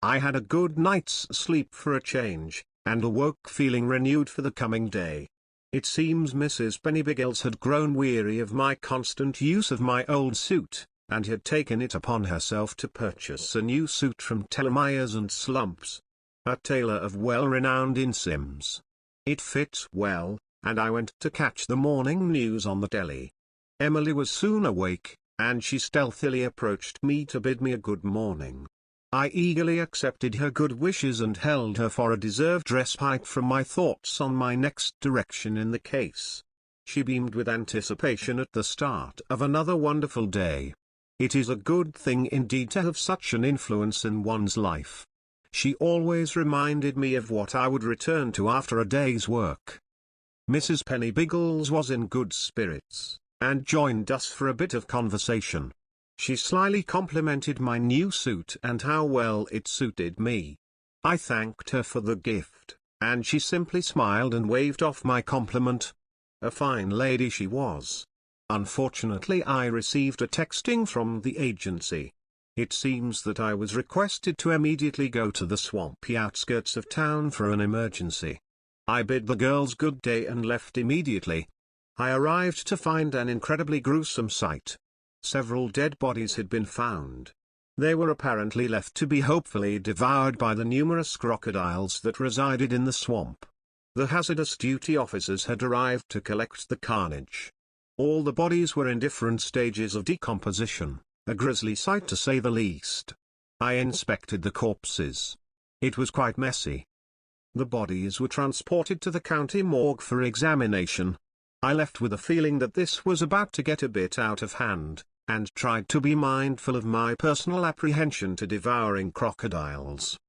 I had a good night's sleep for a change, and awoke feeling renewed for the coming day. It seems Mrs. Pennybiggles had grown weary of my constant use of my old suit, and had taken it upon herself to purchase a new suit from Tellemeyers and Slumps, a tailor of well-renowned in Sims. It fits well, and I went to catch the morning news on the telly. Emily was soon awake, and she stealthily approached me to bid me a good morning. I eagerly accepted her good wishes and held her for a deserved respite from my thoughts on my next direction in the case. She beamed with anticipation at the start of another wonderful day. It is a good thing indeed to have such an influence in one's life. She always reminded me of what I would return to after a day's work. Mrs. Pennybiggles was in good spirits, and joined us for a bit of conversation. She slyly complimented my new suit and how well it suited me. I thanked her for the gift, and she simply smiled and waved off my compliment. A fine lady she was. Unfortunately, I received a texting from the agency. It seems that I was requested to immediately go to the swampy outskirts of town for an emergency. I bid the girls good day and left immediately. I arrived to find an incredibly gruesome sight. Several dead bodies had been found. They were apparently left to be hopefully devoured by the numerous crocodiles that resided in the swamp. The hazardous duty officers had arrived to collect the carnage. All the bodies were in different stages of decomposition, a grisly sight to say the least. I inspected the corpses. It was quite messy. The bodies were transported to the county morgue for examination. I left with a feeling that this was about to get a bit out of hand, and tried to be mindful of my personal apprehension to devouring crocodiles.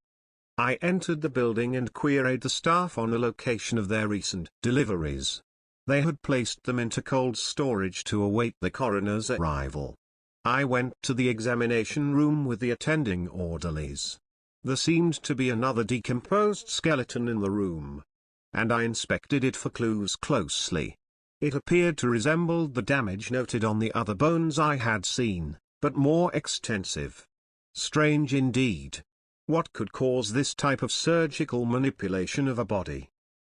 I entered the building and queried the staff on the location of their recent deliveries. They had placed them into cold storage to await the coroner's arrival. I went to the examination room with the attending orderlies. There seemed to be another decomposed skeleton in the room, and I inspected it for clues closely. It appeared to resemble the damage noted on the other bones I had seen, but more extensive. Strange indeed. What could cause this type of surgical manipulation of a body?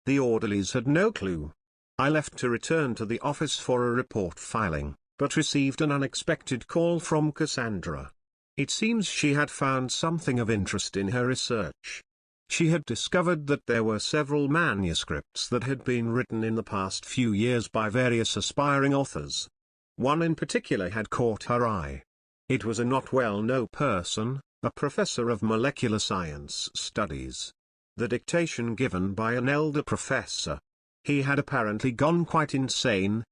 The orderlies had no clue. I left to return to the office for a report filing, but received an unexpected call from Cassandra. It seems she had found something of interest in her research. She had discovered that there were several manuscripts that had been written in the past few years by various aspiring authors. One in particular had caught her eye. It was a not well-known person, a professor of molecular science studies. The dictation given by an elder professor. He had apparently gone quite insane,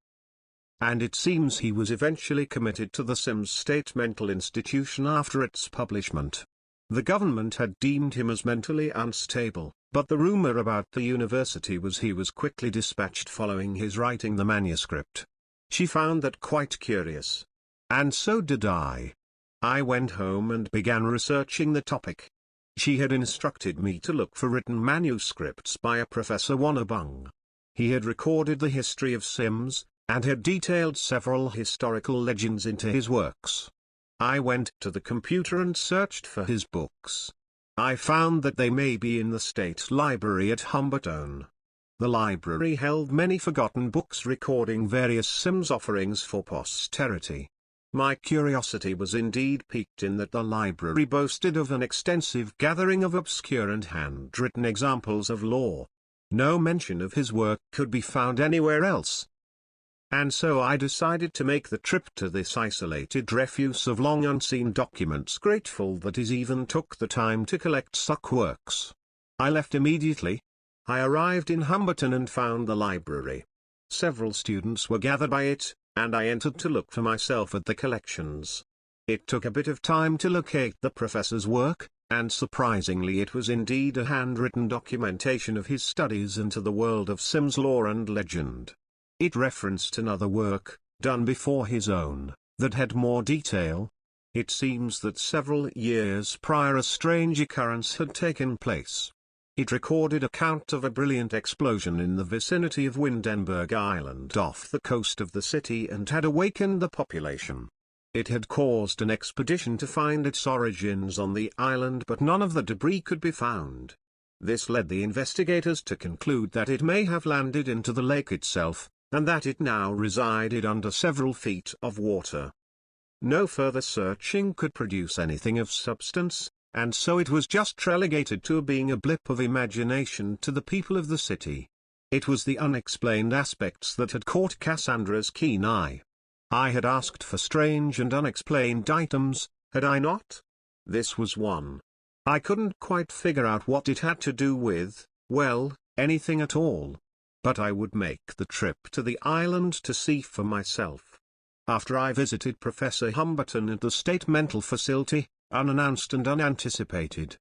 and it seems he was eventually committed to the Sims State Mental Institution after its publishment. The government had deemed him as mentally unstable, but the rumor about the university was he was quickly dispatched following his writing the manuscript. She found that quite curious. And so did I. I went home and began researching the topic. She had instructed me to look for written manuscripts by a Professor Wannabung. He had recorded the history of Sims, and had detailed several historical legends into his works. I went to the computer and searched for his books. I found that they may be in the State Library at Humbertone. The library held many forgotten books recording various Sims offerings for posterity. My curiosity was indeed piqued in that the library boasted of an extensive gathering of obscure and handwritten examples of lore. No mention of his work could be found anywhere else. And so I decided to make the trip to this isolated refuse of long unseen documents, grateful that he even took the time to collect such works. I left immediately. I arrived in Humberton and found the library. Several students were gathered by it, and I entered to look for myself at the collections. It took a bit of time to locate the professor's work, and surprisingly it was indeed a handwritten documentation of his studies into the world of Sims lore and legend. It referenced another work, done before his own, that had more detail. It seems that several years prior a strange occurrence had taken place. It recorded account of a brilliant explosion in the vicinity of Windenburg Island off the coast of the city and had awakened the population. It had caused an expedition to find its origins on the island, but none of the debris could be found. This led the investigators to conclude that it may have landed into the lake itself, and that it now resided under several feet of water. No further searching could produce anything of substance, and so it was just relegated to being a blip of imagination to the people of the city. It was the unexplained aspects that had caught Cassandra's keen eye. I had asked for strange and unexplained items, had I not? This was one. I couldn't quite figure out what it had to do with, well, anything at all. But I would make the trip to the island to see for myself. After I visited Professor Humberton at the state mental facility, unannounced and unanticipated.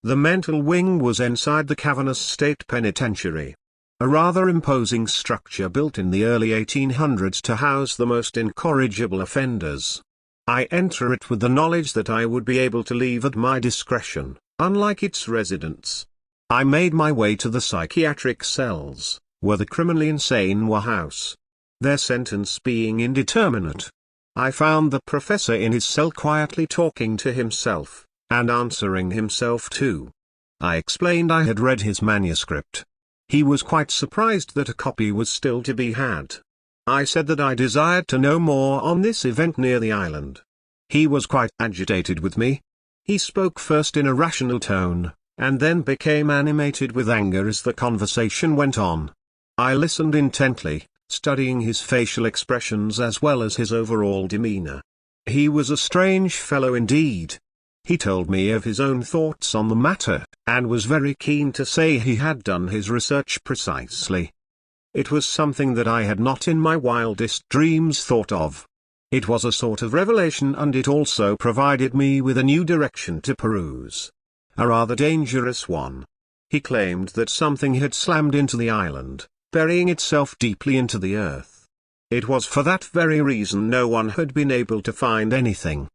The mental wing was inside the cavernous state penitentiary. A rather imposing structure built in the early 1800s to house the most incorrigible offenders. I enter it with the knowledge that I would be able to leave at my discretion, unlike its residents. I made my way to the psychiatric cells, where the criminally insane were housed, their sentence being indeterminate. I found the professor in his cell quietly talking to himself, and answering himself too. I explained I had read his manuscript. He was quite surprised that a copy was still to be had. I said that I desired to know more on this event near the island. He was quite agitated with me. He spoke first in a rational tone, and then became animated with anger as the conversation went on. I listened intently, studying his facial expressions as well as his overall demeanor. He was a strange fellow indeed. He told me of his own thoughts on the matter, and was very keen to say he had done his research precisely. It was something that I had not in my wildest dreams thought of. It was a sort of revelation, and it also provided me with a new direction to peruse. A rather dangerous one. He claimed that something had slammed into the island, burying itself deeply into the earth. It was for that very reason no one had been able to find anything.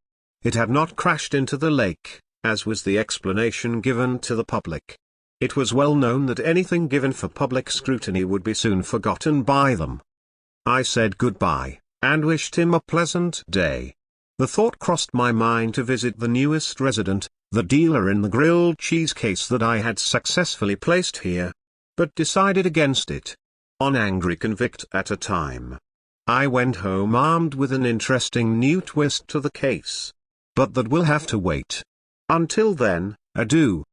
It had not crashed into the lake, as was the explanation given to the public. It was well known that anything given for public scrutiny would be soon forgotten by them. I said goodbye, and wished him a pleasant day. The thought crossed my mind to visit the newest resident, the dealer in the grilled cheese case that I had successfully placed here, but decided against it. On angry convict at a time. I went home armed with an interesting new twist to the case. But that will have to wait. Until then, adieu.